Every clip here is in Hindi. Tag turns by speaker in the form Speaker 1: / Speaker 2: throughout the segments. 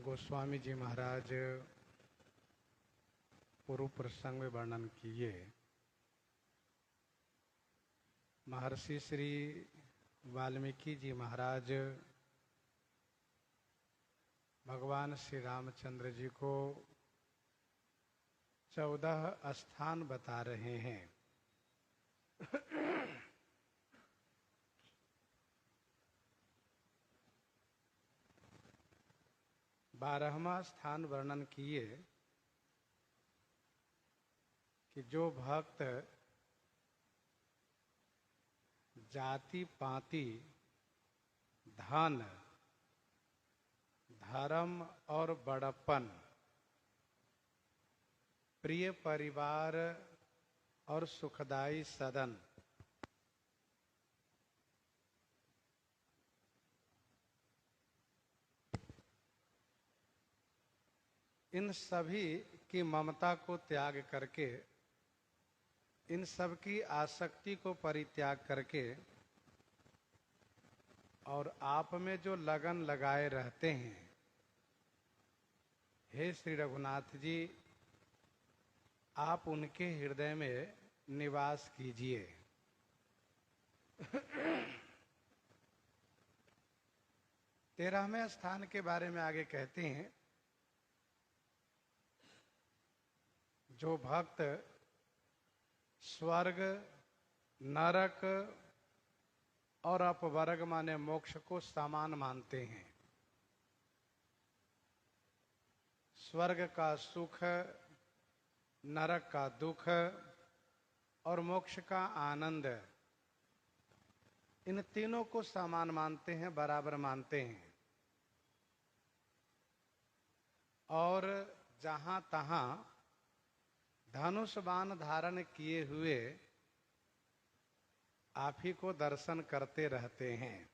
Speaker 1: गोस्वामी जी महाराज पूर्व प्रसंग में वर्णन किए। महर्षि श्री वाल्मीकि जी महाराज भगवान श्री रामचंद्र जी को 14 स्थान बता रहे हैं। बारहवां स्थान वर्णन किए कि जो भक्त जाति पाति धन धर्म और बड़प्पन प्रिय परिवार और सुखदायी सदन इन सभी की ममता को त्याग करके, इन सब की आसक्ति को परित्याग करके और आप में जो लगन लगाए रहते हैं, हे श्री रघुनाथ जी, आप उनके हृदय में निवास कीजिए। 13वें स्थान के बारे में आगे कहते हैं, जो भक्त स्वर्ग नरक और अपवर्ग माने मोक्ष को समान मानते हैं। स्वर्ग का सुख, नरक का दुख और मोक्ष का आनंद, इन तीनों को समान मानते हैं, बराबर मानते हैं। और जहां तहां धनुष बाण धारण किए हुए आप ही को दर्शन करते रहते हैं।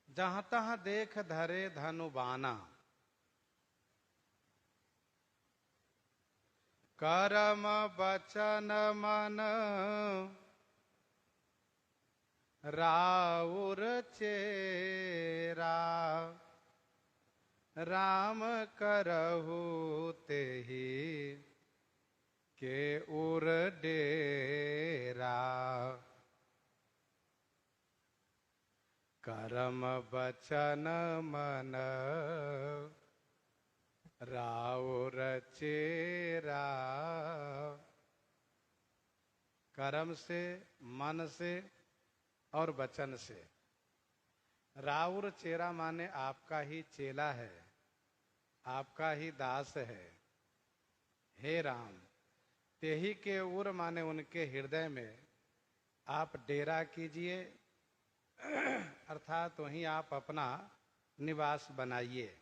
Speaker 1: जहां तहां देख धरे धनु बाना, कर्म वचन मन राउर चेरा, राम करहु तेहि के उर डेरा। कर्म वचन मन राउर चेरा, कर्म से, मन से और वचन से। राउर चेरा माने आपका ही चेला है, आपका ही दास है। हे राम, तेही के उर माने उनके हृदय में आप डेरा कीजिए, अर्थात वहीं आप अपना निवास बनाइए।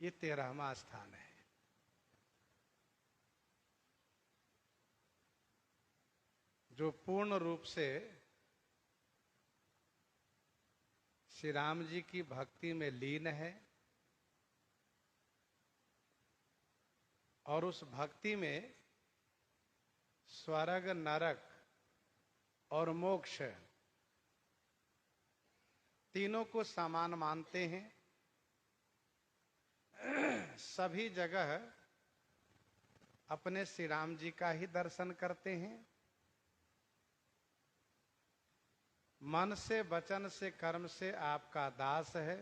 Speaker 1: ये 13वां स्थान है। जो पूर्ण रूप से श्री राम जी की भक्ति में लीन है और उस भक्ति में स्वर्ग नरक और मोक्ष तीनों को समान मानते हैं। सभी जगह अपने श्री राम जी का ही दर्शन करते हैं। मन से, वचन से, कर्म से आपका दास है,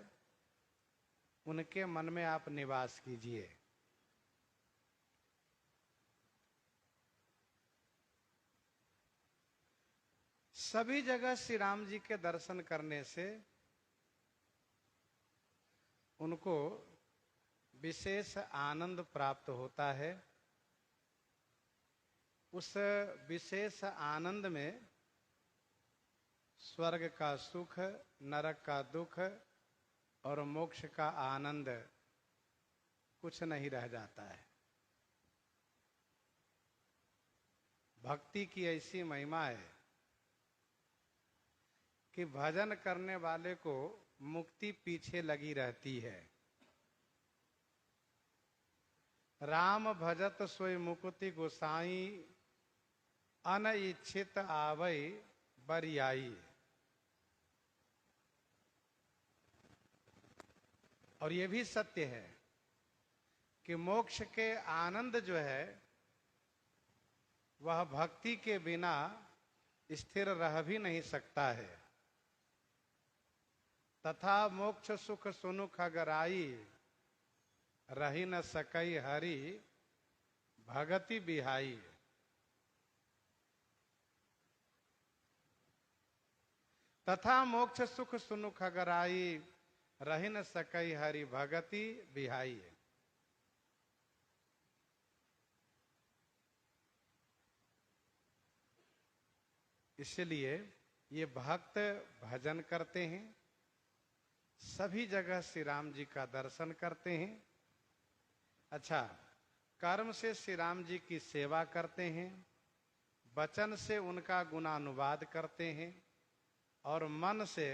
Speaker 1: उनके मन में आप निवास कीजिए। सभी जगह श्री राम जी के दर्शन करने से उनको विशेष आनंद प्राप्त होता है। उस विशेष आनंद में स्वर्ग का सुख, नरक का दुख और मोक्ष का आनंद कुछ नहीं रह जाता है। भक्ति की ऐसी महिमा है कि भजन करने वाले को मुक्ति पीछे लगी रहती है। राम भजत सोई मुकुति गोसाई, अनइच्छित आवई बरियाई। और ये भी सत्य है कि मोक्ष के आनंद जो है वह भक्ति के बिना स्थिर रह भी नहीं सकता है। तथा मोक्ष सुख सुनुख अगराई, रही न सकई हरि भगति बिहाई। तथा मोक्ष सुख सुनुख अगराई, रही न सकई हरि भगति बिहाई। इसलिए ये भक्त भजन करते हैं, सभी जगह श्री राम जी का दर्शन करते हैं। अच्छा, कर्म से श्री राम जी की सेवा करते हैं, वचन से उनका गुणानुवाद करते हैं और मन से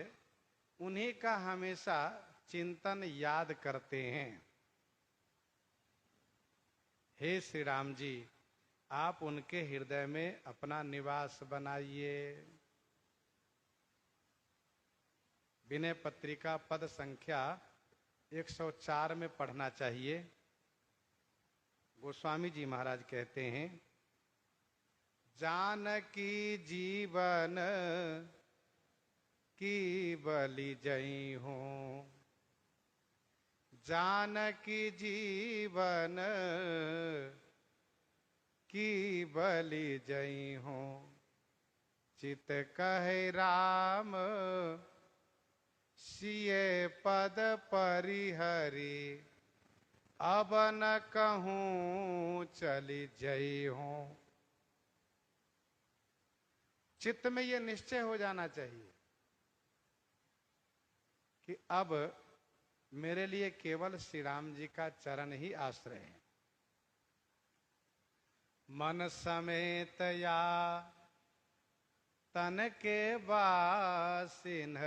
Speaker 1: उन्हीं का हमेशा चिंतन याद करते हैं। हे श्री राम जी, आप उनके हृदय में अपना निवास बनाइए। विनय पत्रिका पद संख्या 104 में पढ़ना चाहिए। गोस्वामी जी महाराज कहते हैं, जानकी जीवन की बलि जई हूँ, जानकी जीवन की बलि जई हूँ। चित कहे राम सिए पद परिहरी, अब न कहूँ चली जई हूँ। चित्त में ये निश्चय हो जाना चाहिए कि अब मेरे लिए केवल श्री राम जी का चरण ही आश्रय है। मन समेत या तन के बासिन,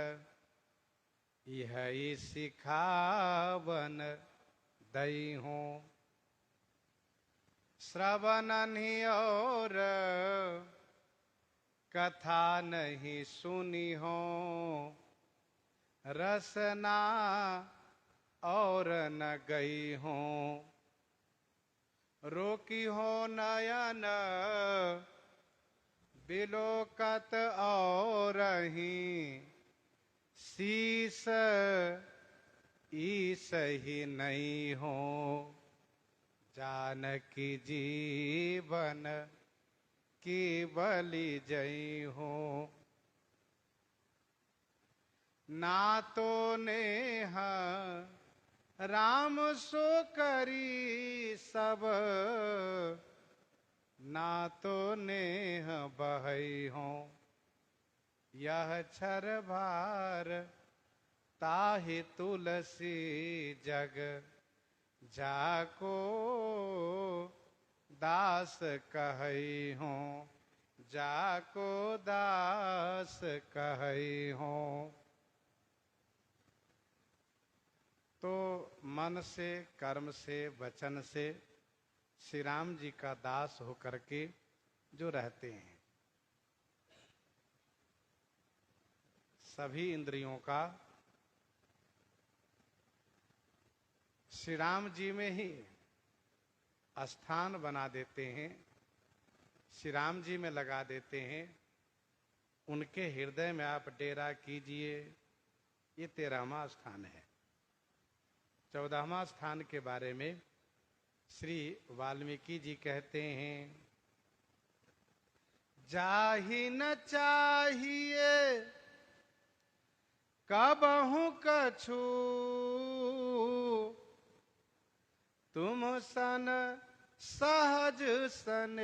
Speaker 1: यही सिखावन दई हूँ। श्रवण नहीं और कथा नहीं सुनी हो, रसना और न गई हूँ। रोकी हो नयन बिलोकत और ही, शीस ईस ही नहीं हो। जानकी जीवन की बलि जई हो। ना तो नेह राम सो करी सब, ना तो नेह बहई हो। यह छर भार ताहि तुलसी जग, जाको दास कहई हो, जाको दास कहई हो। तो मन से, कर्म से, वचन से श्री राम जी का दास होकर के जो रहते हैं, सभी इंद्रियों का श्री राम जी में ही स्थान बना देते हैं, श्री राम जी में लगा देते हैं। उनके हृदय में आप डेरा कीजिए। ये 13वां स्थान है। 14वां स्थान के बारे में श्री वाल्मीकि जी कहते हैं, जाहि न चाहिए कबहु कछु, तुम सन सहज स्नेह।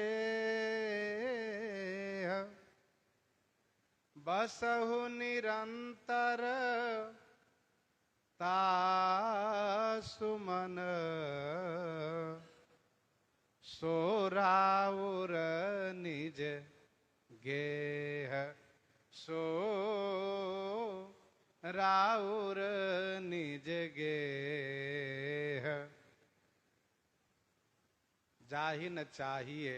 Speaker 1: बसहु निरंतर तासुमन, सो राउर निज गेह। सो राउर निज गेह। जाहि न चाहिए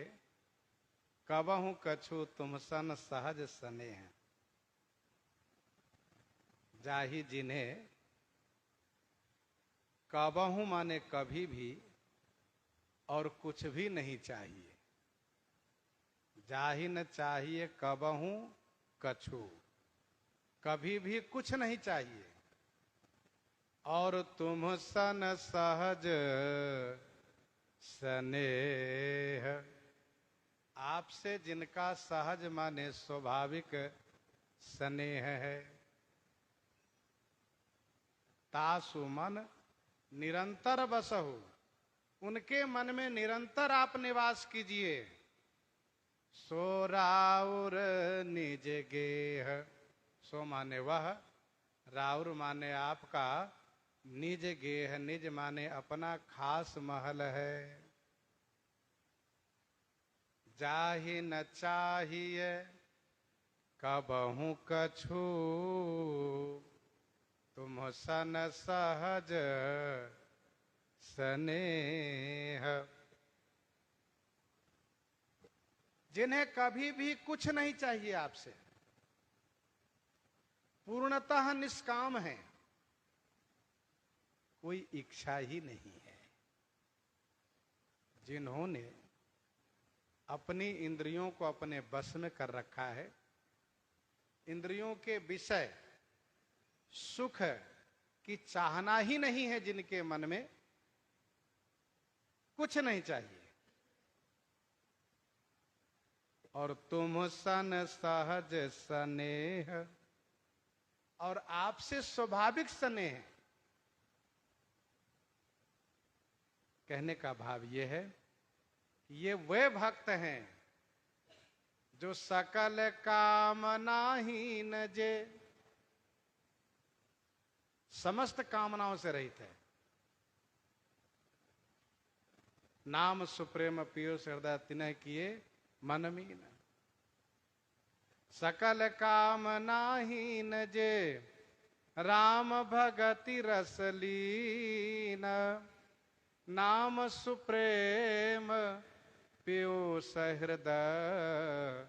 Speaker 1: कबहू कछु तुम सन सहज स्नेह। जाहि जिन्हें कबहू माने कभी भी और कुछ भी नहीं चाहिए। जाहि न चाहिए कबहू कछु, कभी भी कुछ नहीं चाहिए। और तुम सन सहज स्नेह, आपसे जिनका सहज माने स्वाभाविक स्नेह है। तासु मन निरंतर बसहु, उनके मन में निरंतर आप निवास कीजिए। सो राउर निज गेह, सो माने वह, राउर माने आपका, निज गेह, निज माने अपना खास महल है। जाहि न चाहिए कबहू कछु, तुम सन सहज स्नेह। जिन्हें कभी भी कुछ नहीं चाहिए आपसे, पूर्णतः निष्काम है, कोई इच्छा ही नहीं है। जिन्होंने अपनी इंद्रियों को अपने बस में कर रखा है, इंद्रियों के विषय सुख की चाहना ही नहीं है, जिनके मन में कुछ नहीं चाहिए। और तुम सन सहज स्नेह, और आपसे स्वाभाविक स्नेह। कहने का भाव यह है, ये वे भक्त हैं जो सकल कामनाहीन जे, समस्त कामनाओं से रहित है। नाम सुप्रेम पीयूष हृदय तिन्ह किए मन मीन। सकल कामनाहीन जे राम भगति रस लीन। नाम सुप्रेम पीयूष हृदय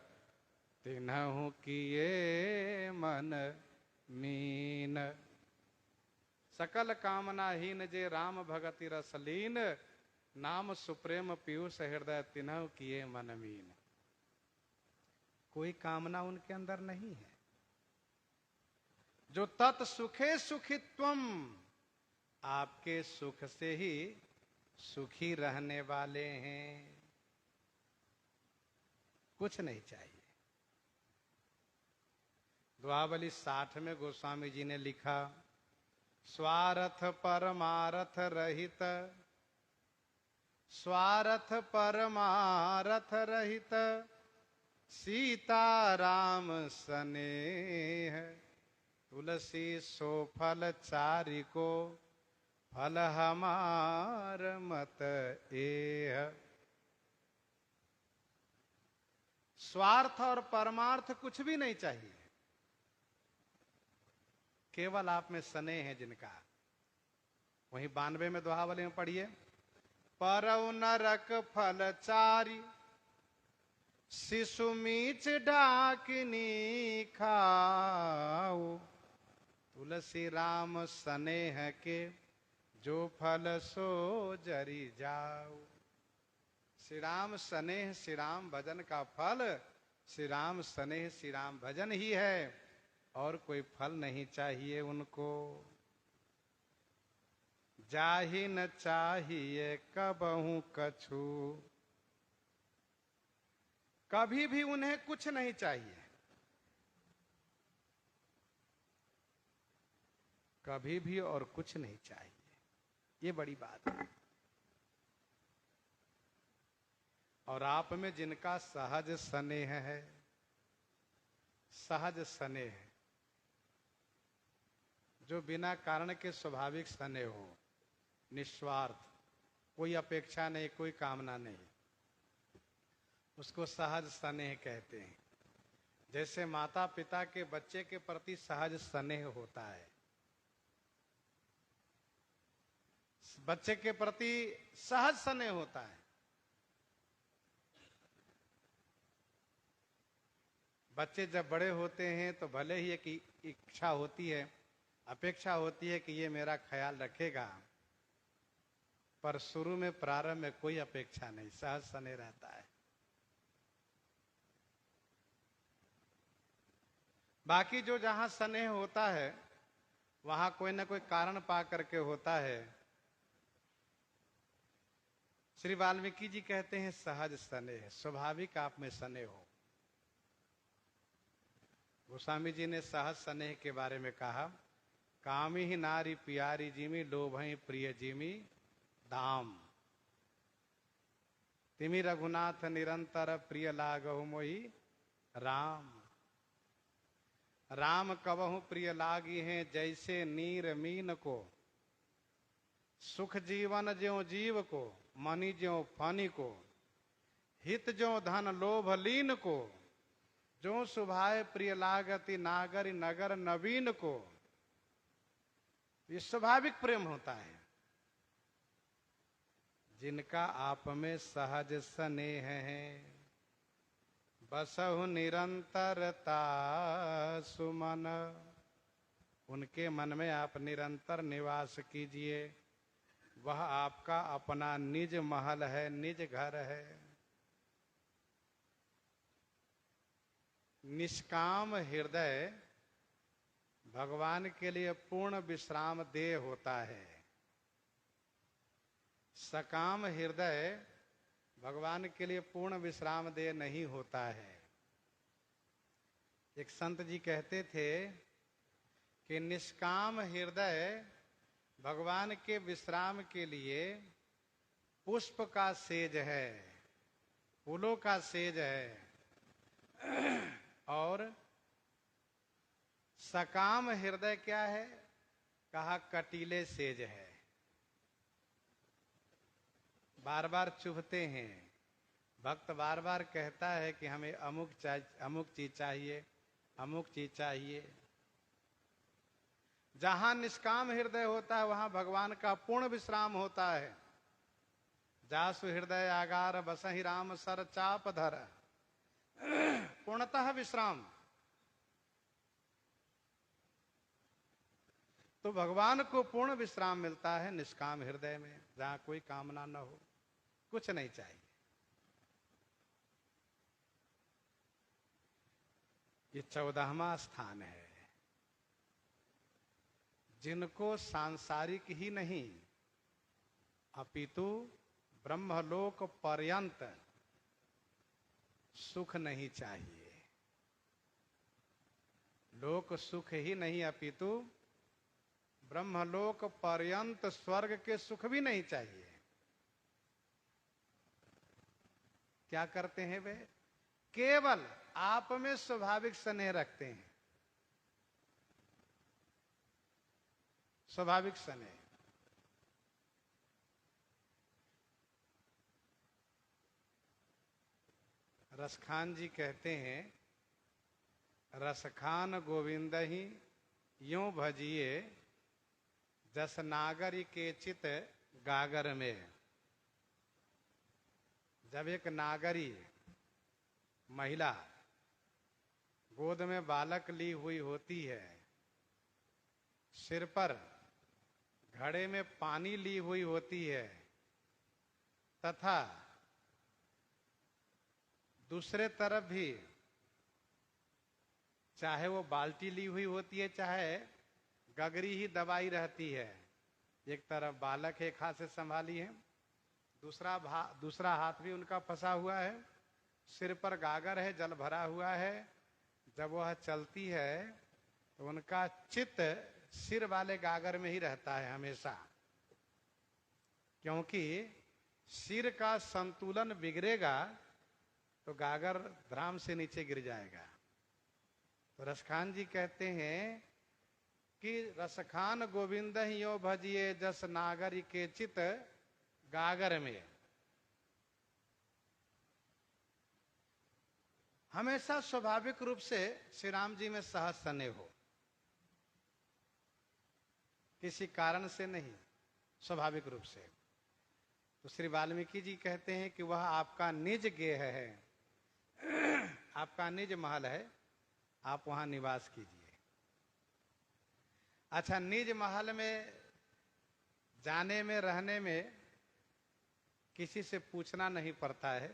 Speaker 1: तिन्हु किए मन मीन। सकल कामनाहीन जे राम भगति रस लीन। नाम सुप्रेम पीयूष हृदय तिन्हु किए मन मीन। कोई कामना उनके अंदर नहीं है। जो तत् सुखे सुखित्वम, आपके सुख से ही सुखी रहने वाले हैं। कुछ नहीं चाहिए। दुआवली 60 में गोस्वामी जी ने लिखा, स्वार्थ परमारथ रहित, स्वार्थ परमारथ रहित सीता राम स्नेह। तुलसी सो फल चारि को, फल हमार मत एह। स्वार्थ और परमार्थ कुछ भी नहीं चाहिए, केवल आप में स्नेह है जिनका। वहीं 92 में दोहावली में पढ़िए, परौ नरक फल चारि, शिशु मीच डाकिनी खाओ। तुलसी राम स्नेह के, जो फल सो जरी जाओ। श्री राम स्नेह, श्री राम भजन का फल श्री राम स्नेह, श्री राम भजन ही है, और कोई फल नहीं चाहिए उनको। जाहि न चाहिए कबहू कछु, कभी भी उन्हें कुछ नहीं चाहिए। कभी भी और कुछ नहीं चाहिए, ये बड़ी बात है। और आप में जिनका सहज स्नेह है, सहज स्नेह, जो बिना कारण के स्वाभाविक स्नेह हो, निस्वार्थ, कोई अपेक्षा नहीं, कोई कामना नहीं, उसको सहज स्नेह कहते हैं। जैसे माता पिता के बच्चे के प्रति सहज स्नेह होता है, बच्चे के प्रति सहज स्नेह होता है। बच्चे जब बड़े होते हैं तो भले ही एक इच्छा होती है, अपेक्षा होती है कि ये मेरा ख्याल रखेगा, पर शुरू में प्रारंभ में कोई अपेक्षा नहीं, सहज स्नेह रहता है। बाकी जो जहां स्नेह होता है वहां कोई ना कोई कारण पा करके होता है। श्री वाल्मीकि जी कहते हैं सहज स्नेह, स्वाभाविक आप में स्नेह हो। गोस्वामी जी ने सहज स्नेह के बारे में कहा, कामी ही नारी प्यारी जिमी, लोभई प्रिय जिमी दाम। तिमी रघुनाथ निरंतर, प्रिय लागहु मोहि राम। राम कबहु प्रिय लागी हैं, जैसे नीर मीन को। सुख जीवन ज्यों जीव को, मनि ज्यों फनि को। हित ज्यों धन लोभ लीन को। जो सुभाए प्रिय लागति, नागरि नगर नवीन को। ये स्वाभाविक प्रेम होता है। जिनका आप में सहज स्नेह है, बसहु निरंतरता सुमन। उनके मन में आप निरंतर निवास कीजिए, वह आपका अपना निज महल है, निज घर है। निष्काम हृदय भगवान के लिए पूर्ण विश्राम देह होता है। सकाम हृदय भगवान के लिए पूर्ण विश्राम देह नहीं होता है। एक संत जी कहते थे कि निष्काम हृदय भगवान के विश्राम के लिए पुष्प का सेज है, फूलों का सेज है। और सकाम हृदय क्या है? कहा कटीले सेज है, बार बार चुभते हैं। भक्त बार बार कहता है कि हमें अमुक चीज चाहिए, अमुक चीज चाहिए। जहां निष्काम हृदय होता है वहां भगवान का पूर्ण विश्राम होता है। जासु हृदय आगार, बसहि राम सर चाप धर। पूर्णतः विश्राम। तो भगवान को पूर्ण विश्राम मिलता है निष्काम हृदय में, जहां कोई कामना न हो, कुछ नहीं चाहिए। ये 14वां स्थान है। जिनको सांसारिक ही नहीं अपितु ब्रह्मलोक पर्यंत सुख नहीं चाहिए। लोक सुख ही नहीं अपितु ब्रह्मलोक पर्यंत स्वर्ग के सुख भी नहीं चाहिए। क्या करते हैं वे? केवल आप में स्वाभाविक स्नेह रखते हैं, स्वाभाविक स्नेह। रसखान जी कहते हैं, रसखान गोविंद ही यूं भजिए, जस नागरी के चित गागर में। जब एक नागरी महिला गोद में बालक ली हुई होती है, सिर पर घड़े में पानी ली हुई होती है, तथा दूसरे तरफ भी चाहे वो बाल्टी ली हुई होती है, चाहे गगरी ही दबाई रहती है। एक तरफ बालक एक हाथ से संभाली है, दूसरा हाथ भी उनका फंसा हुआ है, सिर पर गागर है, जल भरा हुआ है। जब वह चलती है तो उनका चित्त सिर वाले गागर में ही रहता है हमेशा, क्योंकि सिर का संतुलन बिगड़ेगा तो गागर धराम से नीचे गिर जाएगा। तो रसखान जी कहते हैं कि रसखान गोविंद ही यो भजिए, जस नागरी के चित गागर में। हमेशा स्वाभाविक रूप से श्री राम जी में सहज स्नेह हो, किसी कारण से नहीं, स्वाभाविक रूप से। तो श्री वाल्मीकि जी कहते हैं कि वह आपका निज गेह है, आपका निज महल है, आप वहां निवास कीजिए। अच्छा, निज महल में जाने में, रहने में किसी से पूछना नहीं पड़ता है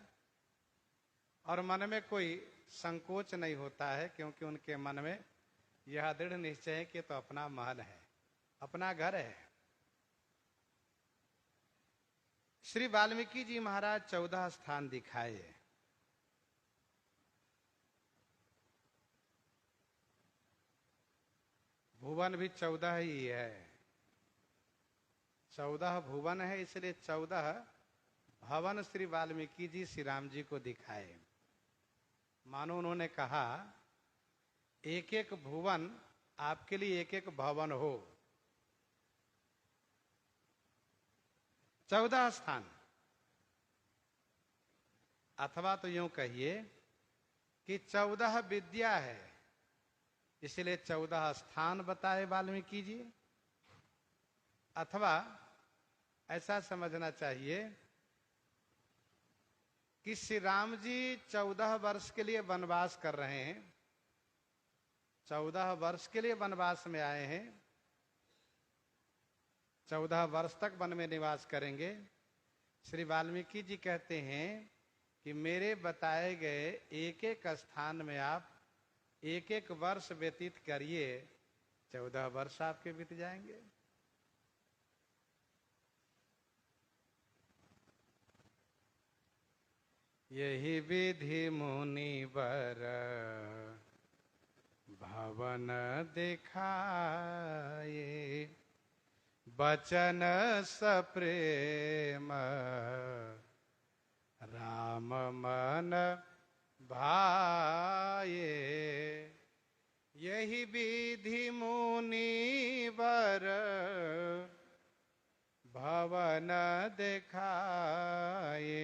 Speaker 1: और मन में कोई संकोच नहीं होता है, क्योंकि उनके मन में यह दृढ़ निश्चय है कि तो अपना महल है, अपना घर है। श्री वाल्मीकि जी महाराज 14 स्थान दिखाए। भुवन भी 14 ही है, 14 भुवन है, इसलिए 14 भवन श्री वाल्मीकि जी श्री राम जी को दिखाए। मानो उन्होंने कहा एक एक भुवन आपके लिए एक एक भवन हो। 14 स्थान, अथवा तो यूं कहिए कि 14 विद्या है, इसलिए 14 स्थान बताए वाल्मीकि जी। अथवा ऐसा समझना चाहिए कि श्री राम जी 14 वर्ष के लिए वनवास कर रहे हैं, 14 वर्ष के लिए वनवास में आए हैं, 14 वर्ष तक वन में निवास करेंगे। श्री वाल्मीकि जी कहते हैं कि मेरे बताए गए एक एक स्थान में आप एक एक वर्ष व्यतीत करिए, 14 वर्ष आपके बीत जाएंगे। यही विधि मुनिवर भवन दिखाए, बचन सप्रेम राम मन भाए। यही विधि मुनिवर भवन दिखाए,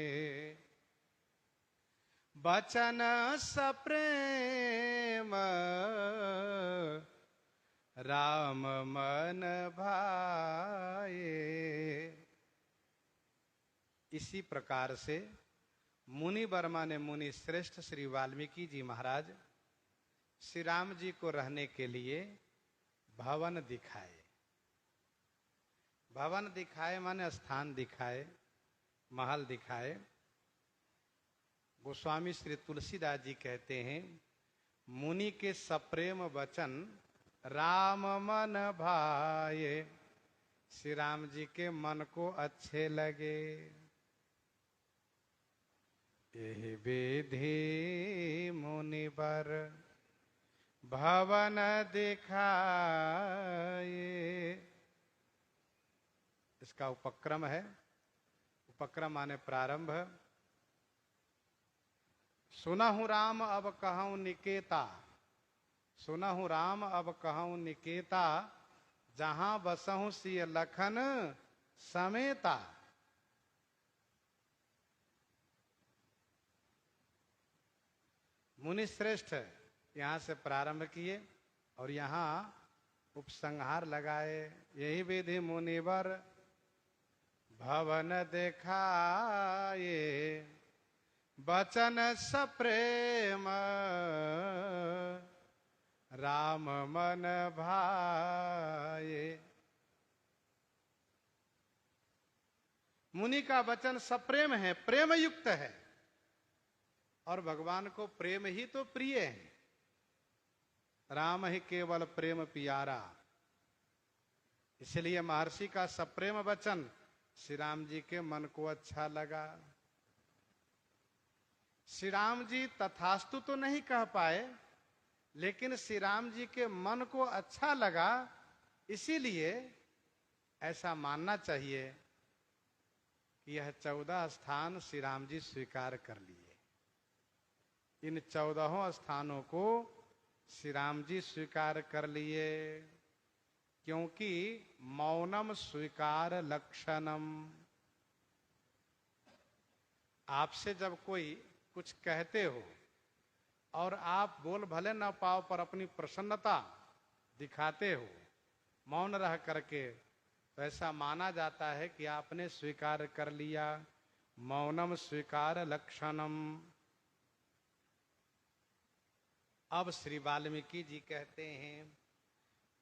Speaker 1: बचन सप्रेम राम मन भाए। इसी प्रकार से मुनि वर्मा ने मुनि श्रेष्ठ श्री वाल्मीकि जी महाराज श्री राम जी को रहने के लिए भवन दिखाए। भवन दिखाए माने स्थान दिखाए, महल दिखाए। गोस्वामी श्री तुलसीदास जी कहते हैं मुनि के सप्रेम वचन राम मन भाए, श्री राम जी के मन को अच्छे लगे। यही विधि मुनिवर भवन दिखाए। इसका उपक्रम है, उपक्रम माने प्रारंभ। सुनहु राम अब कहूं निकेता, सुनहु राम अब कहूं निकेता, जहां बसहु सिय लखन समेता। मुनि श्रेष्ठ यहां से प्रारंभ किए और यहां उपसंहार लगाए। यही विधि मुनिवर भवन दिखाए, बचन सप्रेम राम मन भाए। मुनि का वचन सप्रेम है, प्रेम युक्त है, और भगवान को प्रेम ही तो प्रिय है। राम ही केवल प्रेम पियारा, इसलिए महर्षि का सप्रेम वचन श्री राम जी के मन को अच्छा लगा। श्री राम जी तथास्तु तो नहीं कह पाए, लेकिन श्री राम जी के मन को अच्छा लगा, इसीलिए ऐसा मानना चाहिए कि यह 14 स्थान श्री राम जी स्वीकार कर लिए। इन 14 स्थानों को श्री राम जी स्वीकार कर लिए, क्योंकि मौनम स्वीकार लक्षणम। आपसे जब कोई कुछ कहते हो और आप बोल भले न पाओ पर अपनी प्रसन्नता दिखाते हो मौन रह करके, तो ऐसा माना जाता है कि आपने स्वीकार कर लिया। मौनम स्वीकार लक्षणम। अब श्री वाल्मीकि जी कहते हैं,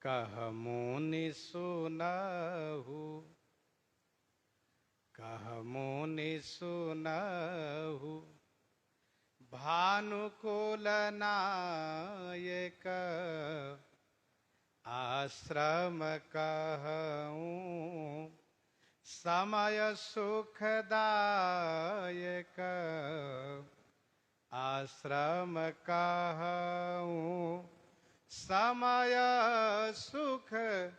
Speaker 1: कह मुनि सुनहु, कह मुनि सुनहु, भानुकुल नायक, आश्रम कहूँ समय सुखदायक, आश्रम कहूँ समय सुखदायक,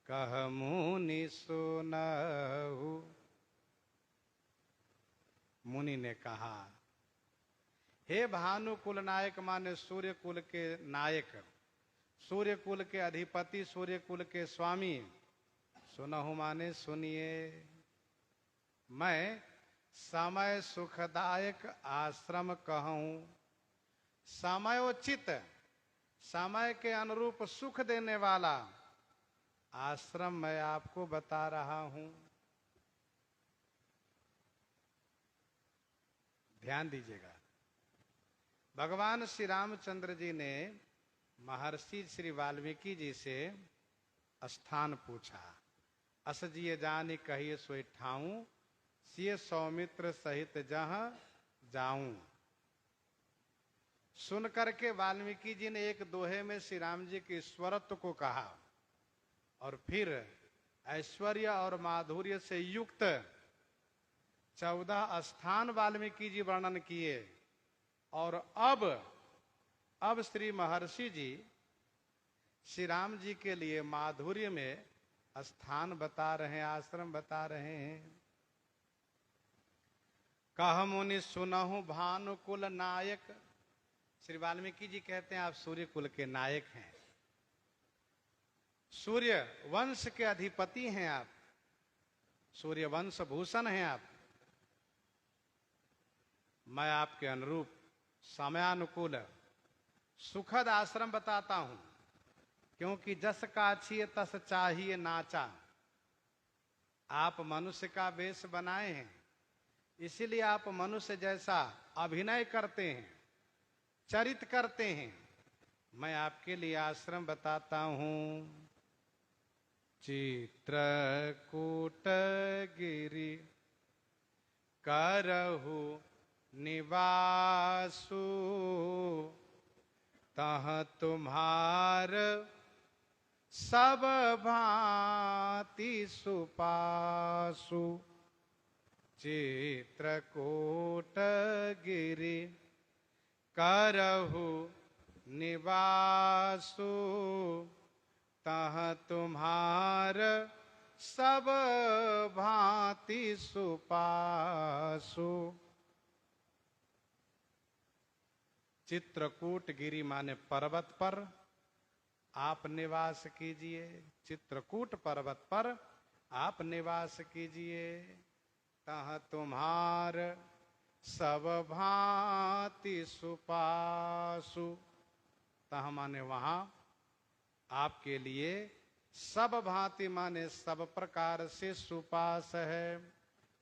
Speaker 1: कह मुनि सुनहु। मुनि ने कहा, हे भानुकुल नायक, माने सूर्य कुल के नायक, सूर्य कुल के अधिपति, सूर्य कुल के स्वामी, सुनहु माने सुनिए, मैं समय सुखदायक आश्रम कहूं, समयोचित, समय के अनुरूप सुख देने वाला आश्रम मैं आपको बता रहा हूं। ध्यान दीजिएगा, भगवान श्री रामचंद्र जी ने महर्षि श्री वाल्मीकि जी से स्थान पूछा। अस जिय जानि कहिए सोई ठाऊं, सिय सौमित्र सहित जहां जाऊं। सुन करके वाल्मीकि जी ने एक दोहे में श्री राम जी के ईश्वरत्व को कहा और फिर ऐश्वर्य और माधुर्य से युक्त 14 स्थान वाल्मीकि जी वर्णन किए। और अब श्री महर्षि जी श्री राम जी के लिए माधुर्य में स्थान बता रहे हैं, आश्रम बता रहे हैं। कह मुनि सुनहु भानुकुल नायक, श्री वाल्मीकि जी कहते हैं आप सूर्य कुल के नायक हैं, सूर्य वंश के अधिपति हैं आप, सूर्य वंश भूषण हैं आप। मैं आपके अनुरूप समयानुकूल सुखद आश्रम बताता हूं, क्योंकि जस काछिए तस चाहिए नाचा। आप मनुष्य का वेश बनाए हैं, इसीलिए आप मनुष्य जैसा अभिनय करते हैं, चरित करते हैं। मैं आपके लिए आश्रम बताता हूं। चित्रकूट गिरि करहु निवासु, तह तुम्हार सब भांति सुपासु। चित्रकूट गिरि करहु निवासु, तह तुम्हार सब भांति सुपासु। चित्रकूट गिरि माने पर्वत पर आप निवास कीजिए, चित्रकूट पर्वत पर आप निवास कीजिए। तह तुम्हार सब भांति सुपासु, तह माने वहां आपके लिए सब भांति माने सब प्रकार से सुपास है,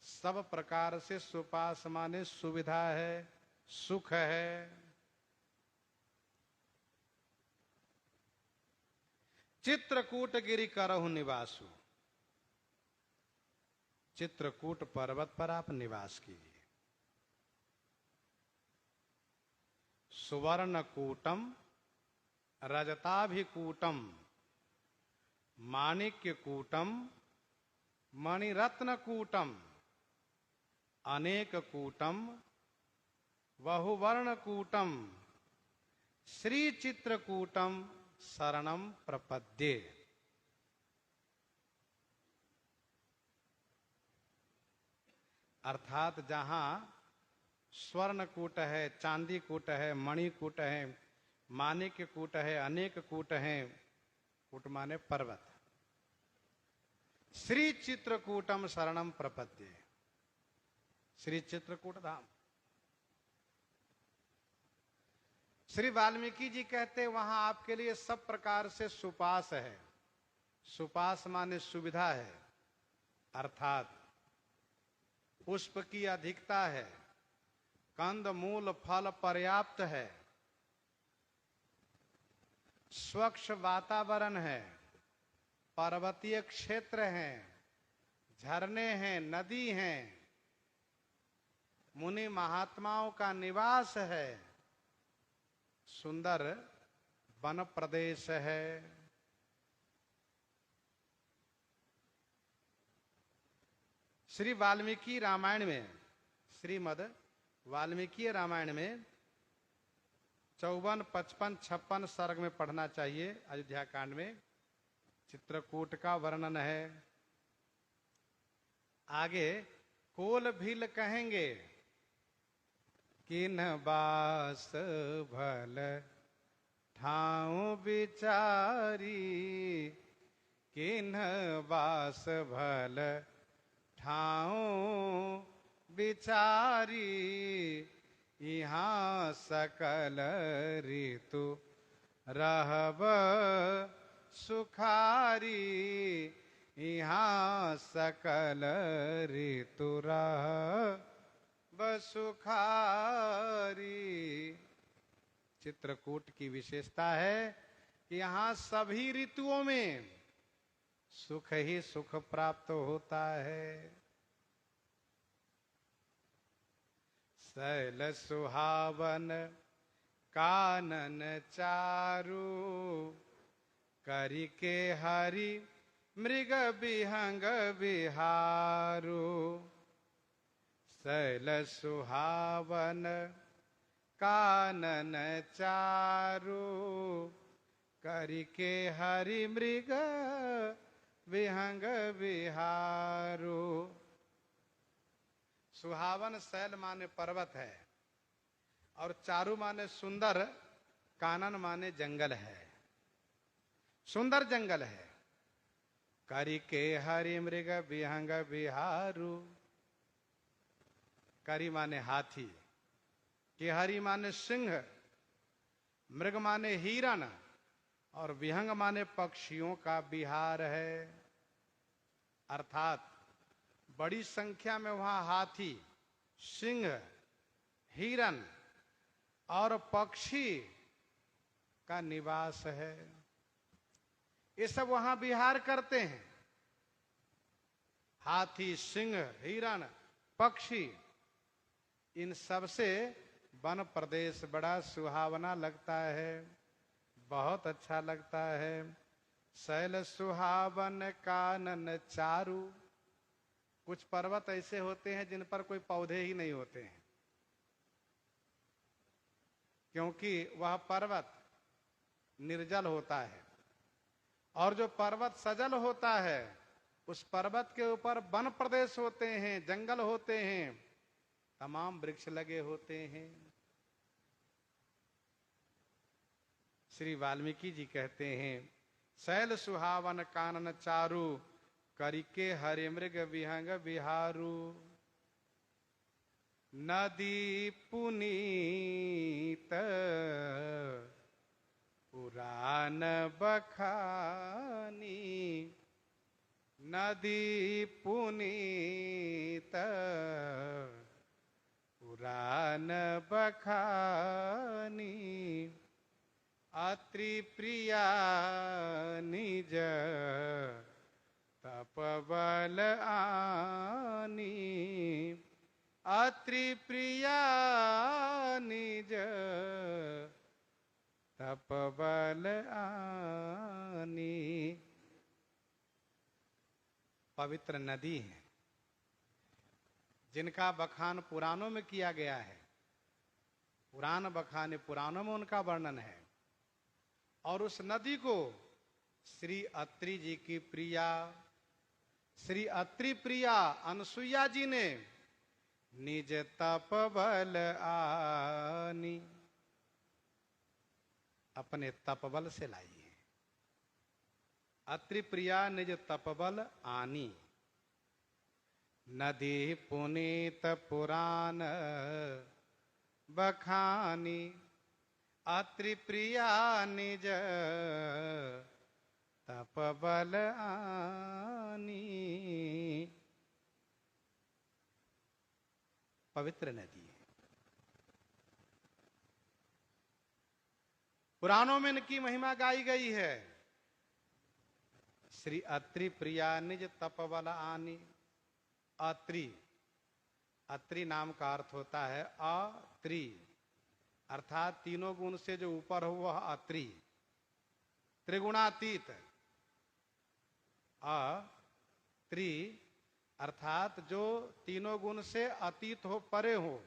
Speaker 1: सब प्रकार से सुपास माने सुविधा है, सुख है। चित्रकूट गिरि करहु निवासु, चित्रकूट पर्वत पर आप निवास कीजिए। सुवर्णकूटम रजताभिकूटम माणिक्यकूटम मणिरत्नकूटम अनेककूटम बहुवर्णकूटम श्री चित्रकूटम शरणम प्रपद्ये। अर्थात जहां स्वर्णकूट है, चांदी कूट है, मणिकूट है, माणिक्य कूट है, अनेक कूट हैं, कूट माने पर्वत। श्री चित्रकूटम शरणम प्रपद्ये, श्री चित्रकूट धाम। श्री वाल्मीकि जी कहते वहां आपके लिए सब प्रकार से सुपास है। सुपास माने सुविधा है, अर्थात पुष्प की अधिकता है, कंद मूल फल पर्याप्त है, स्वच्छ वातावरण है, पर्वतीय क्षेत्र हैं, झरने हैं, नदी हैं, मुनि महात्माओं का निवास है, सुंदर वन प्रदेश है। श्री वाल्मीकि रामायण में, श्रीमद् वाल्मीकि रामायण में 54, 55, 56 सर्ग में पढ़ना चाहिए। अयोध्या कांड में चित्रकूट का वर्णन है। आगे कोल भील कहेंगे, किन बास भल ठाऊ बिचारी, किन बास भल ठाऊ बिचारी, यहाँ सकल ऋतु रहब सुखारी, यहाँ सकल ऋतु रहब सुखारी। चित्रकूट की विशेषता है कि यहाँ सभी ऋतुओं में सुख ही सुख प्राप्त होता है। शैल सुहावन कानन चारु, करिके हरि मृग विहंग विहारू। शैल सुहावन कानन चारु, करिके हरि मृग विहंग विहारू। सुहावन शैल माने पर्वत है, और चारु माने सुंदर, कानन माने जंगल है, सुंदर जंगल है। करिके हरि मृग विहंग विहारू। करी माने हाथी, केहरी माने सिंह, मृग माने हिरण, और विहंग माने पक्षियों का विहार है। अर्थात बड़ी संख्या में वहां हाथी, सिंह, हिरण और पक्षी का निवास है। ये सब वहां विहार करते हैं। हाथी, सिंह, हिरण, पक्षी, इन सब से वन प्रदेश बड़ा सुहावना लगता है, बहुत अच्छा लगता है। शैल सुहावन कानन चारु। कुछ पर्वत ऐसे होते हैं जिन पर कोई पौधे ही नहीं होते हैं, क्योंकि वह पर्वत निर्जल होता है। और जो पर्वत सजल होता है, उस पर्वत के ऊपर वन प्रदेश होते हैं, जंगल होते हैं, तमाम वृक्ष लगे होते हैं। श्री वाल्मीकि जी कहते हैं, शैल सुहावन कानन चारु, करिके हरि मृग विहंग विहारू। नदी पुनीत पुराण बखानी, नदी पुनीत पुराण बखानी। अत्रि प्रिया निज तपबल आनी, अत्रि प्रिया निज तपबल आनी। पवित्र नदी है जिनका बखान पुराणों में किया गया है। पुराण बखाने, पुराणों में उनका वर्णन है। और उस नदी को श्री अत्रि जी की प्रिया, श्री अत्रि प्रिया अनसुईया जी ने निज तपबल आनी, अपने तपबल से लाई है। अत्रि प्रिया निज तपबल आनी। नदी पुनीत पुराण बखानी, अत्रि प्रिया निज तपबल आनी। पवित्र नदी है। पुराणों में इनकी महिमा गाई गई है। श्री अत्रि प्रिया निज तपबल आनी। अत्रि, अत्रि नाम का अर्थ होता है अत्रि, अर्थात तीनों गुण से जो ऊपर हो वह अत्रि, त्रिगुणातीत। अत्रि अर्थात जो तीनों गुण से अतीत हो, परे हो,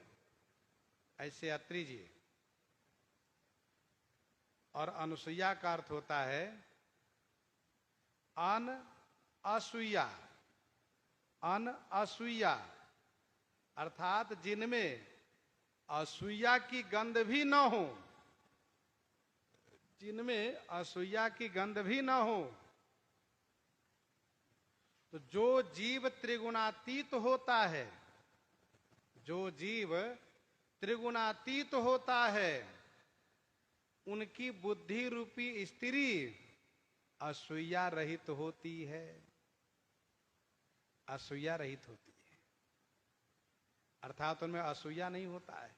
Speaker 1: ऐसे अत्रि जी। और अनुसुईया का अर्थ होता है अन असूया, अन असूया अर्थात जिनमें असूया की गंध भी न हो, जिनमें असूया की गंध भी न हो। तो जो जीव त्रिगुणातीत होता है, जो जीव त्रिगुणातीत होता है, उनकी बुद्धि रूपी स्त्री असूया रहित होती है, असूया रहित होती है, अर्थात उनमें असूया नहीं होता है।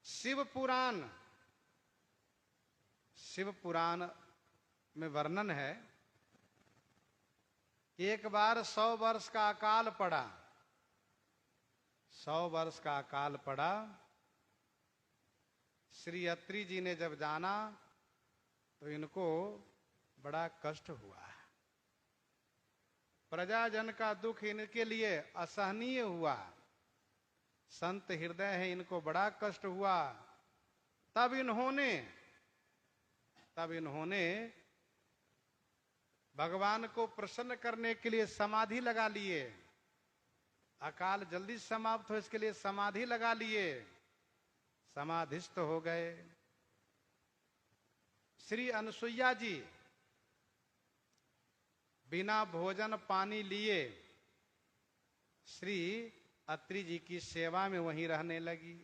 Speaker 1: शिव पुराण, शिव पुराण में वर्णन है कि एक बार 100 वर्ष का अकाल पड़ा, 100 वर्ष का अकाल पड़ा। श्री अत्रि जी ने जब जाना तो इनको बड़ा कष्ट हुआ, प्रजाजन का दुख इनके लिए असहनीय हुआ, संत हृदय है, इनको बड़ा कष्ट हुआ। तब इन्होंने भगवान को प्रसन्न करने के लिए समाधि लगा लिए, अकाल जल्दी समाप्त हो इसके लिए समाधि लगा लिए, समाधिस्थ हो गए। श्री अनुसुईया जी बिना भोजन पानी लिए श्री अत्रि जी की सेवा में वहीं रहने लगी।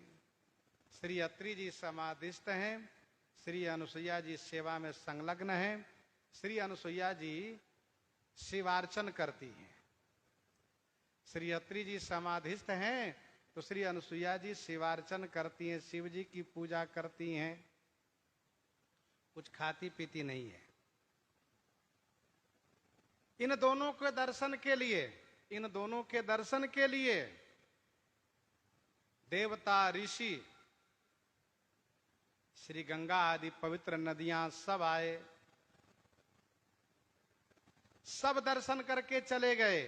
Speaker 1: श्री अत्रि जी समाधिस्थ हैं, श्री अनुसुईया जी सेवा में संलग्न हैं। श्री अनुसुईया जी शिवार्चन करती हैं। श्री अत्रि जी समाधिस्थ हैं तो श्री अनुसुईया जी शिवार्चन करती हैं, शिव जी की पूजा करती हैं, कुछ खाती पीती नहीं है। इन दोनों के दर्शन के लिए, इन दोनों के दर्शन के लिए देवता, ऋषि, श्री गंगा आदि पवित्र नदियां सब आए, सब दर्शन करके चले गए।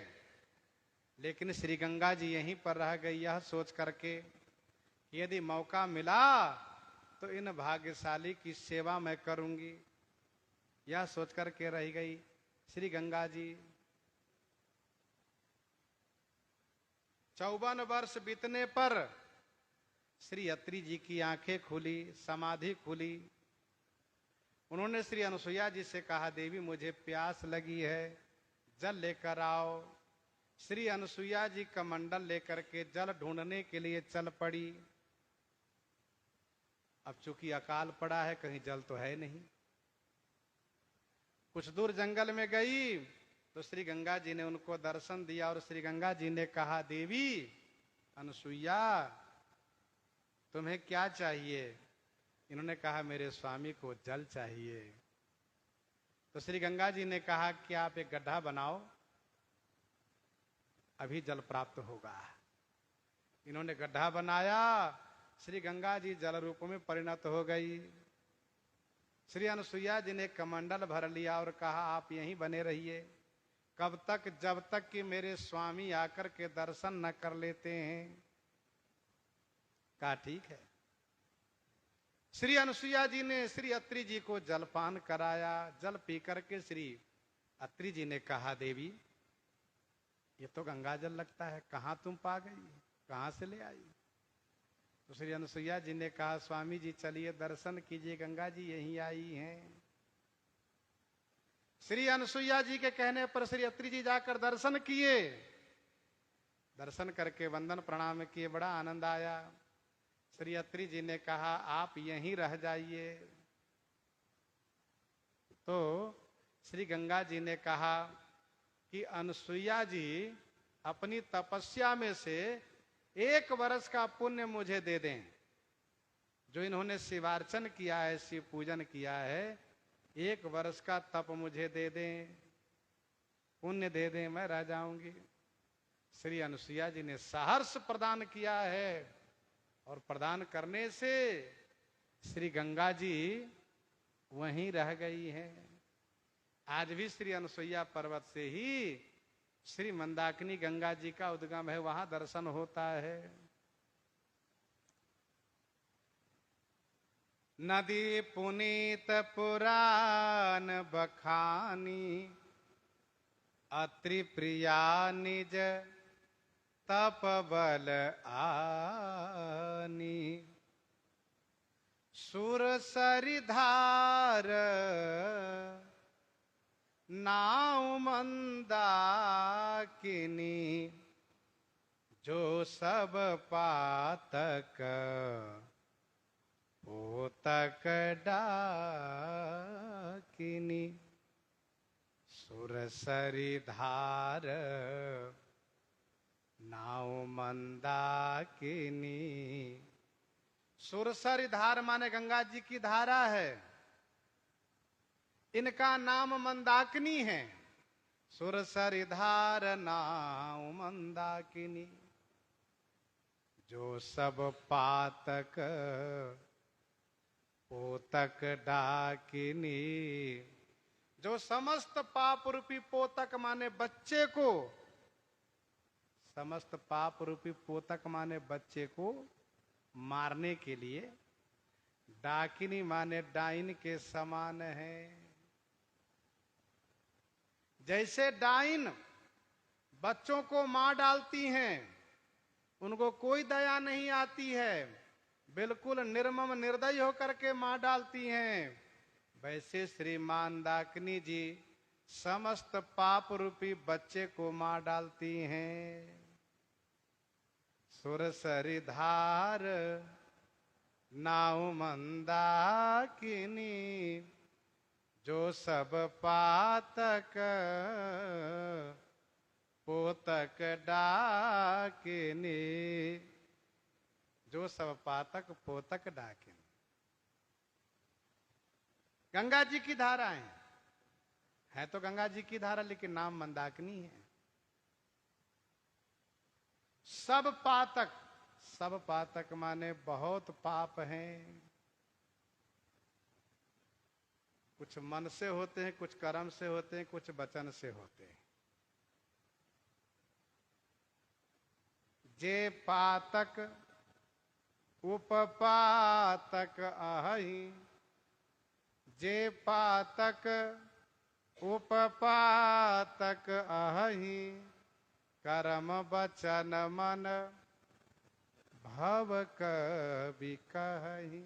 Speaker 1: लेकिन श्री गंगा जी यहीं पर रह गई, यह सोच करके यदि मौका मिला तो इन भाग्यशाली की सेवा मैं करूंगी, यह सोच करके रह गई श्री गंगा जी। 54 वर्ष बीतने पर श्री अत्रि जी की आंखें खुली, समाधि खुली। उन्होंने श्री अनुसुईया जी से कहा, देवी मुझे प्यास लगी है, जल लेकर आओ। श्री अनुसुईया जी कमंडल लेकर के जल ढूंढने के लिए चल पड़ी। अब चूंकि अकाल पड़ा है, कहीं जल तो है नहीं। कुछ दूर जंगल में गई तो श्री गंगा जी ने उनको दर्शन दिया और श्री गंगा जी ने कहा, देवी अनुसुईया तुम्हें क्या चाहिए? इन्होंने कहा, मेरे स्वामी को जल चाहिए। तो श्री गंगा जी ने कहा कि आप एक गड्ढा बनाओ, अभी जल प्राप्त होगा। इन्होंने गड्ढा बनाया, श्री गंगा जी जल रूप में परिणत हो गई। श्री अनुसुईया जी ने कमंडल भर लिया और कहा, आप यहीं बने रहिए। कब तक? जब तक कि मेरे स्वामी आकर के दर्शन न कर लेते हैं। कहा ठीक है। श्री अनुसुईया जी ने श्री अत्रि जी को जलपान कराया। जल पी करके श्री अत्रि जी ने कहा, देवी ये तो गंगा जल लगता है, कहाँ तुम पा गई, कहाँ से ले आई? तो श्री अनुसुईया जी ने कहा, स्वामी जी चलिए दर्शन कीजिए, गंगा जी यहीं आई हैं। श्री अनुसुईया जी के कहने पर श्री अत्रि जी जाकर दर्शन किए। दर्शन करके वंदन प्रणाम किए, बड़ा आनंद आया। श्री अत्रि जी ने कहा, आप यहीं रह जाइए। तो श्री गंगा जी ने कहा कि अनुसुईया जी अपनी तपस्या में से 1 वर्ष का पुण्य मुझे दे दें। जो इन्होंने शिवार्चन किया है, शिव पूजन किया है, 1 वर्ष का तप मुझे दे दें, पुण्य दे दें, मैं रह जाऊंगी। श्री अनुसुईया जी ने सहर्ष प्रदान किया है और प्रदान करने से श्री गंगा जी वहीं रह गई हैं। आज भी श्री अनुसुईया पर्वत से ही श्री मंदाकिनी गंगा जी का उद्गम है, वहां दर्शन होता है। नदी पुनीत पुराण बखानी, अत्रि प्रिया निज तप बल आनी। सुर सरिधार नाव मंदाकिनी, जो सब पातक पोतक डाकिनी। सुर सरिधार नाव मंदाकिनी। सुरसरी धार माने गंगा जी की धारा है, इनका नाम मंदाकिनी है। सुरसरी धार नाव मंदाकिनी, जो सब पातक पोतक डाकिनी। जो समस्त पाप रूपी पोतक माने बच्चे को, समस्त पाप रूपी पोतक माने बच्चे को मारने के लिए, डाकिनी माने डाइन के समान है। जैसे डाइन बच्चों को मार डालती हैं, उनको कोई दया नहीं आती है, बिल्कुल निर्मम निर्दयी होकर के मार डालती हैं, वैसे श्री मंदाकिनी जी समस्त पाप रूपी बच्चे को मार डालती हैं। सुरसरी धार नाव मंदाकिनी, जो सब पातक पोतक डाकिनी। जो सब पातक पोतक डाकिनी। गंगा जी की धारा है तो गंगा जी की धारा, लेकिन नाम मंदाकिनी है। सब पातक, सब पातक माने बहुत पाप हैं। कुछ मन से होते हैं, कुछ कर्म से होते हैं, कुछ वचन से होते हैं। जे पातक उपपातक अहि, जे पातक उपपातक अहि, कर्म वचन मन भव कबि कहि।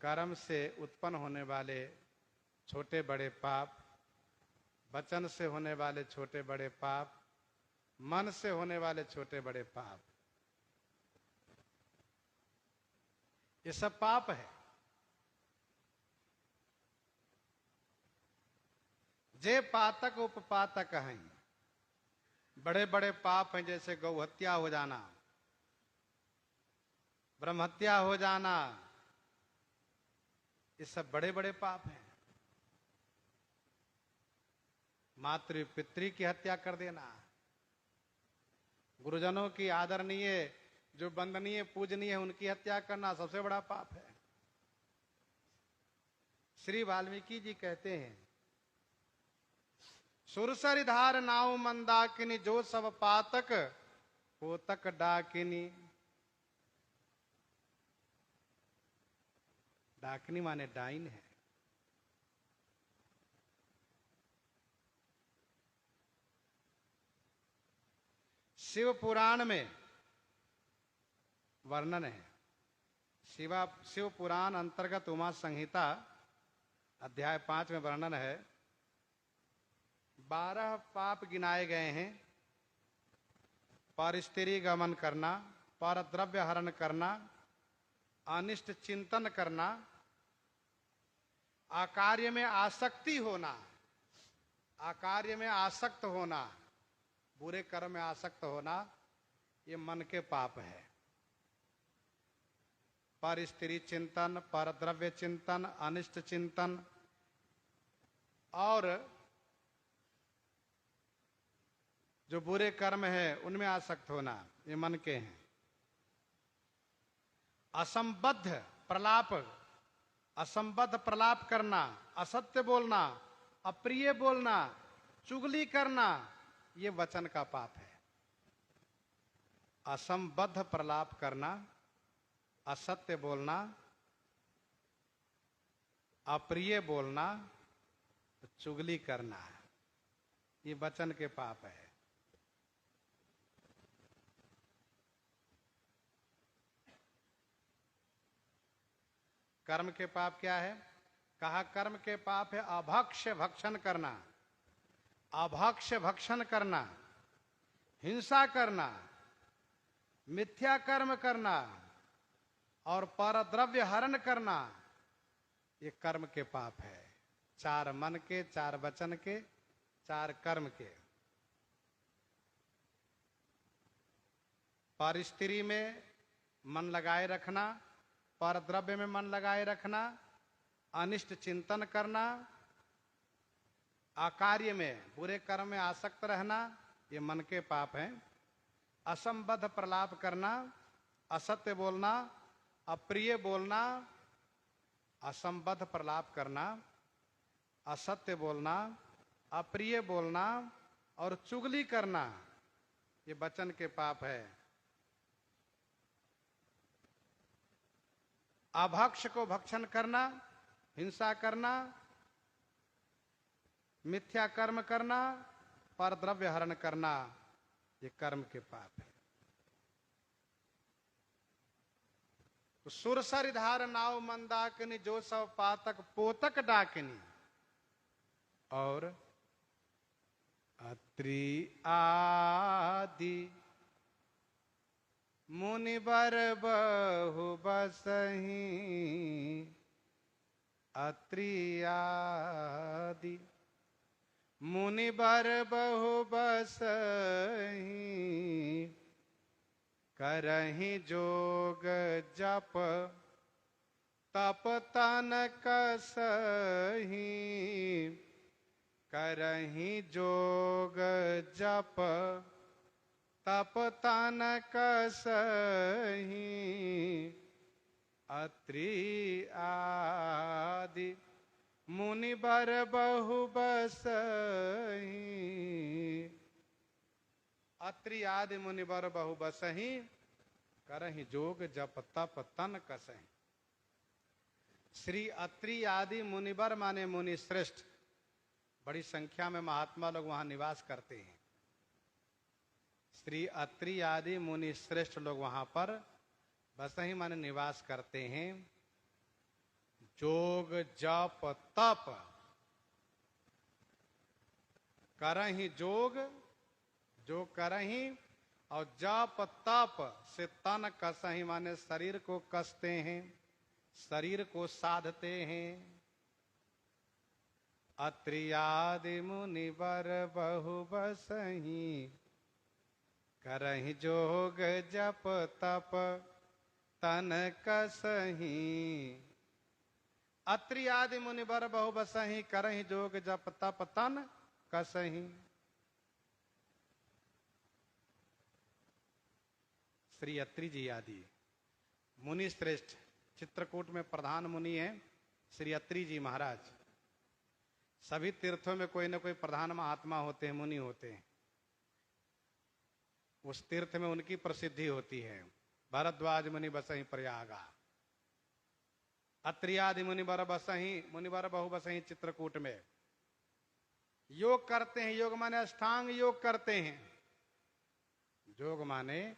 Speaker 1: कर्म से उत्पन्न होने वाले छोटे बड़े पाप, वचन से होने वाले छोटे बड़े पाप, मन से होने वाले छोटे बड़े पाप, ये सब पाप है। जे पातक उपपातक हैं, बड़े बड़े पाप हैं, जैसे गौ हत्या हो जाना, ब्रह्म हत्या हो जाना, ये सब बड़े बड़े पाप हैं। मातृ पितृ की हत्या कर देना, गुरुजनों की आदरणीय जो वंदनीय पूजनीय है उनकी हत्या करना सबसे बड़ा पाप है। श्री वाल्मीकि जी कहते हैं, सुरसरी धार नाव मंदाकिनी, जो सब पातक पोतक डाकिनी। डाकिनी माने डाइन है। शिव पुराण में वर्णन है, शिव पुराण अंतर्गत उमा संहिता अध्याय 5 में वर्णन है। 12 पाप गिनाए गए हैं। पर स्त्री गमन करना, पर द्रव्य हरण करना, अनिष्ट चिंतन करना, आकार्य में आसक्ति होना, आकार्य में आसक्त होना, बुरे कर्म में आसक्त होना, ये मन के पाप है। पर स्त्री चिंतन, पर द्रव्य चिंतन, अनिष्ट चिंतन और जो बुरे कर्म है उनमें आसक्त होना, ये मन के हैं। असंबद्ध प्रलाप, असंबद्ध प्रलाप करना, असत्य बोलना, अप्रिय बोलना, चुगली करना, ये वचन का पाप है। असंबद्ध प्रलाप करना, असत्य बोलना, अप्रिय बोलना, चुगली करना, ये वचन के पाप है। कर्म के पाप क्या है? कहा कर्म के पाप है अभक्ष्य भक्षण करना, अभक्ष्य भक्षण करना, हिंसा करना, मिथ्या कर्म करना और परद्रव्य हरण करना, ये कर्म के पाप है। 4 मन के, 4 वचन के, 4 कर्म के। पर स्त्री में मन लगाए रखना, पर द्रव्य में मन लगाए रखना, अनिष्ट चिंतन करना, अकार्य में बुरे कर्म में आसक्त रहना, ये मन के पाप हैं। असंबद्ध प्रलाप करना, असत्य बोलना, अप्रिय बोलना, असंबद्ध प्रलाप करना, असत्य बोलना, अप्रिय बोलना और चुगली करना, ये वचन के पाप है। अभक्ष को भक्षण करना, हिंसा करना, मिथ्या कर्म करना, परद्रव्य हरण करना, ये कर्म के पाप है। तो सुरसर धार नाव मंदाकिनी, जो सब पातक पोतक डाकिनी और अत्रि आदि मुनिवर बहु बसहि, अत्रि आदि मुनिवर बहु बसहि, करहि जोग जप तप तन कसहि, करहि जोग जप तप तन कसहि, अत्रि आदि मुनिवर बहु बसहि, अत्रि आदि मुनिवर बहु बसहि, करहि जोग जप तप तन कसहि। श्री अत्रि आदि मुनिवर माने मुनि श्रेष्ठ, बड़ी संख्या में महात्मा लोग वहां निवास करते हैं। श्री अत्रि आदि मुनि श्रेष्ठ लोग वहां पर बसहि माने निवास करते हैं। जोग जप तप, करहि जोग, जो करहि, और जप तप से तन कसहि माने शरीर को कसते हैं, शरीर को साधते हैं। अत्रि आदि मुनिवर बहु बसहि, करहि जोग जप तप तन कसहि। अत्रि आदि मुनिवर बहु बसहि, करहि जोग जप तप तन कसहि। श्री अत्रि जी आदि मुनि श्रेष्ठ, चित्रकूट में प्रधान मुनि हैं श्री अत्रि जी महाराज। सभी तीर्थों में कोई न कोई प्रधान महात्मा होते हैं, मुनि होते हैं। उस तीर्थ में उनकी प्रसिद्धि होती है। भरद्वाज मुनि बसहि प्रयागा, अत्रि आदि मुनिवर बसहि, मुनिवर बहु बसहि चित्रकूट में। योग करते हैं, योग माने अष्टांग योग करते हैं, योग माने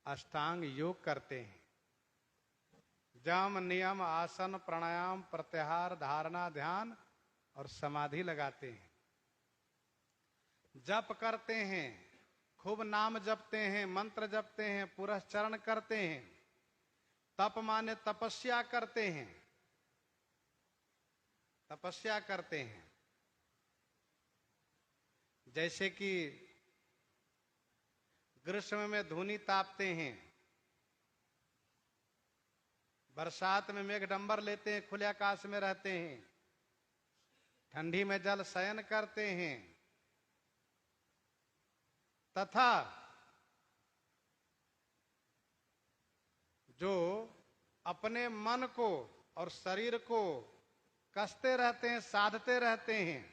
Speaker 1: अष्टांग योग करते हैं। जम नियम आसन प्राणायाम प्रत्याहार धारणा ध्यान और समाधि लगाते हैं। जप करते हैं, खूब नाम जपते हैं, मंत्र जपते हैं, पुरस्चरण करते हैं। तप माने तपस्या करते हैं, तपस्या करते हैं। जैसे कि ग्रीष्म में धूनी तापते हैं, बरसात में मेघडंबर लेते हैं, खुले आकाश में रहते हैं, ठंडी में जल शयन करते हैं, तथा जो अपने मन को और शरीर को कसते रहते हैं, साधते रहते हैं,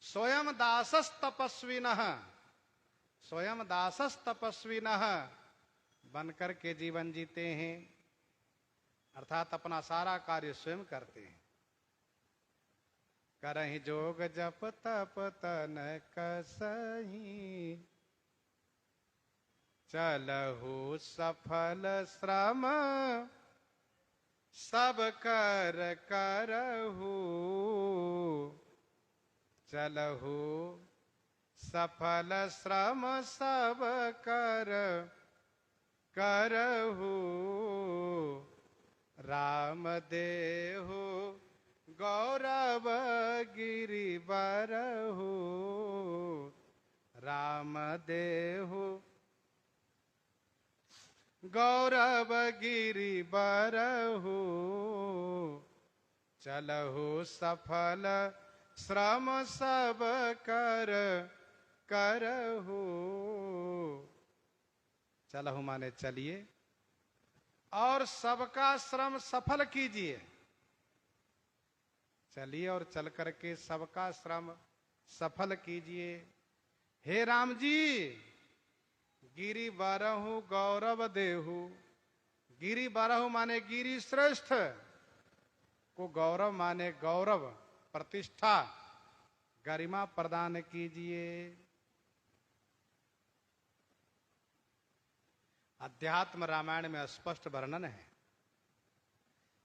Speaker 1: स्वयं दासस तपस्विनः, स्वयं दासस तपस्विनः बनकर के जीवन जीते हैं, अर्थात अपना सारा कार्य स्वयं करते हैं। करहि जोग जप तप तन कसहि, चलहु सफल श्रम सब कर करहु, चलहु सफल श्रम सब कर करहु, राम देहु गौरव गिरि बरहु, राम देहु गौरव गिरि बरहु, चलहु सफल श्रम सब कर करहु। चलहु माने चलिए और सबका श्रम सफल कीजिए, चलिए और चल करके सबका श्रम सफल कीजिए। हे राम जी, गिरि बरहु गौरव देहु, गिरि बरहु माने गिरि श्रेष्ठ को, गौरव माने गौरव प्रतिष्ठा गरिमा प्रदान कीजिए। अध्यात्म रामायण में स्पष्ट वर्णन है।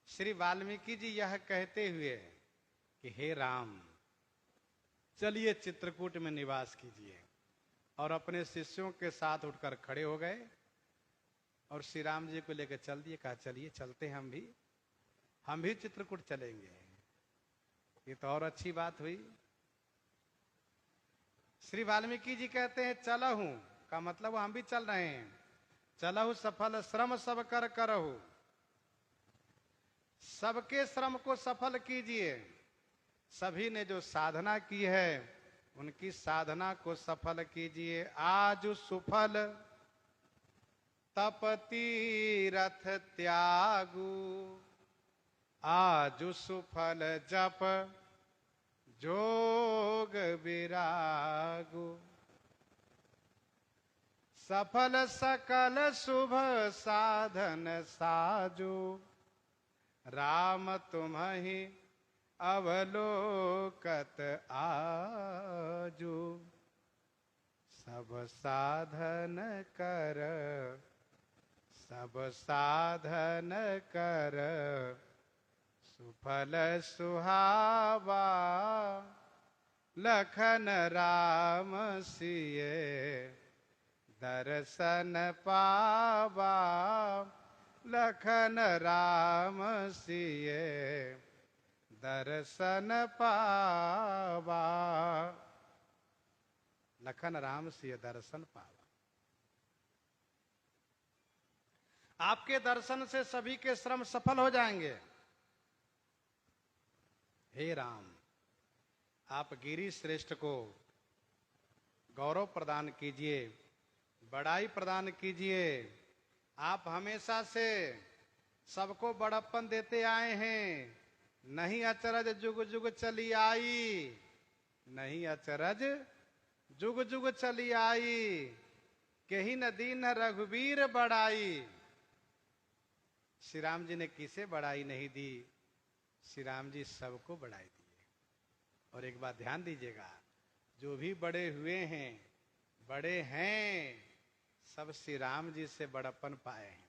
Speaker 1: श्री वाल्मीकि जी यह कहते हुए कि हे राम, चलिए चित्रकूट में निवास कीजिए, और अपने शिष्यों के साथ उठकर खड़े हो गए और श्री राम जी को लेकर चल दिए। कहा चलिए चलते हैं, हम भी चित्रकूट चलेंगे। ये तो और अच्छी बात हुई। श्री वाल्मीकि जी कहते हैं चलहु का मतलब हम भी चल रहे हैं। चलहु सफल श्रम सब कर करहु, सबके श्रम को सफल कीजिए। सभी ने जो साधना की है उनकी साधना को सफल कीजिए। आज सुफल तप तीरथ त्यागु, आज सुफल जप जोग विरागु, सफल सकल शुभ साधन साजु, राम तुम्हि अवलोकत आजु, सब साधन कर, सब साधन कर, सुफल सुहावा, लखन राम सिए दर्शन पावा, लखन राम सिए दर्शन पावा, लखन राम सिए दर्शन पावा। आपके दर्शन से सभी के श्रम सफल हो जाएंगे। हे राम, आप गिरि श्रेष्ठ को गौरव प्रदान कीजिए, बड़ाई प्रदान कीजिए। आप हमेशा से सबको बड़प्पन देते आए हैं। नहीं अचरज जुग जुग चली आई, नहीं अचरज जुग जुग चली आई, कहीं न दीन रघुवीर बड़ाई। श्री राम जी ने किसे बड़ाई नहीं दी? श्री राम जी सबको बड़ाई दिए। और एक बात ध्यान दीजिएगा, जो भी बड़े हुए हैं, बड़े हैं, सब श्री राम जी से बड़प्पन पाए हैं।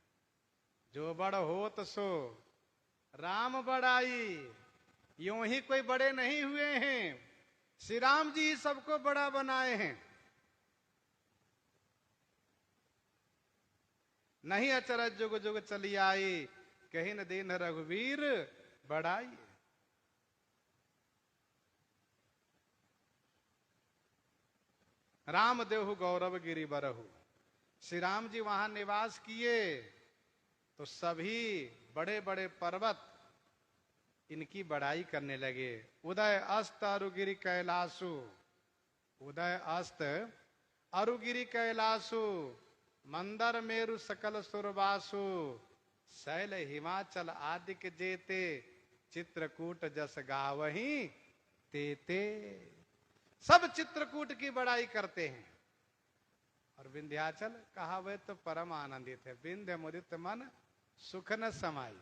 Speaker 1: जो बड़ होत सो राम बड़ाई, यूं ही कोई बड़े नहीं हुए हैं, श्री राम जी सबको बड़ा बनाए हैं। नहीं अचरज जुग जुग चली आई, कहीं न दीन रघुवीर बड़ाई। राम देहु गौरव गिरि बरहु। श्री राम जी वहां निवास किए तो सभी बड़े बड़े पर्वत इनकी बड़ाई करने लगे। उदय अस्त अरुगिरि कैलासु, उदय अस्त अरुगिरि कैलासु, मंदर मेरु सकल सुरवासु, शैल हिमाचल आदिक जेते, चित्रकूट जस गावहीं तेते। सब चित्रकूट की बड़ाई करते हैं। और विंध्याचल कहा वह तो परम आनंदित है। विंध्य मुदित मन सुख न समाई,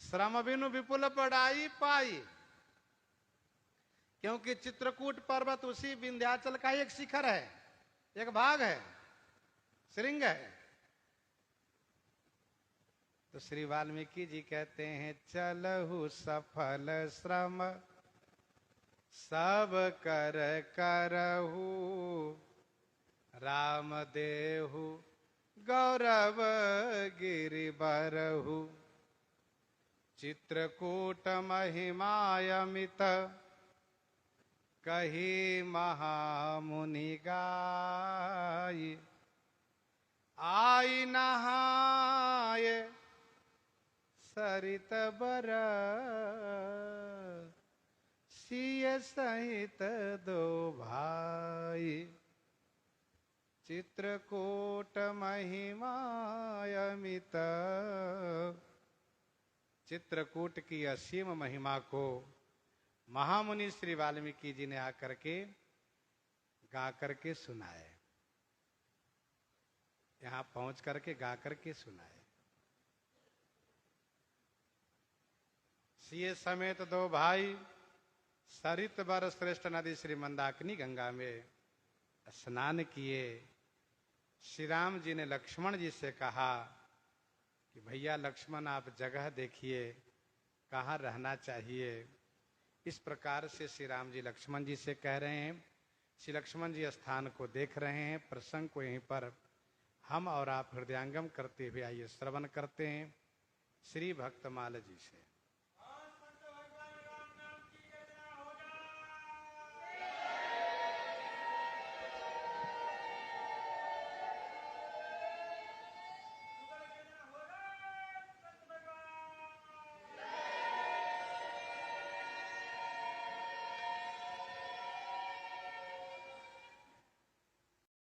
Speaker 1: श्रम बिनु विपुल बड़ाई पाई। क्योंकि चित्रकूट पर्वत उसी विंध्याचल का एक शिखर है, एक भाग है, श्रृंग है। तो श्री वाल्मीकि जी कहते हैं चलहु सफल श्रम सब कर करहु, राम देहु गौरव गिरि बरहु। चित्रकूट महिमायमित कही महामुनि गाय, आई नहाय सरित बर, सिय सहित दो भाई। चित्रकूट महिमायमित, चित्रकूट की असीम महिमा को महामुनि श्री वाल्मीकि जी ने आकर के गा करके सुनाए, यहां पहुंच करके गा करके सुनाए। सिए समेत दो भाई सरित बर श्रेष्ठ नदी श्री मंदाकिनी गंगा में स्नान किए। श्री राम जी ने लक्ष्मण जी से कहा कि भैया लक्ष्मण आप जगह देखिए कहाँ रहना चाहिए। इस प्रकार से श्री राम जी लक्ष्मण जी से कह रहे हैं। श्री लक्ष्मण जी स्थान को देख रहे हैं। प्रसंग को यहीं पर हम और आप हृदयांगम करते हुए आइए श्रवण करते हैं श्री भक्तमाल जी से।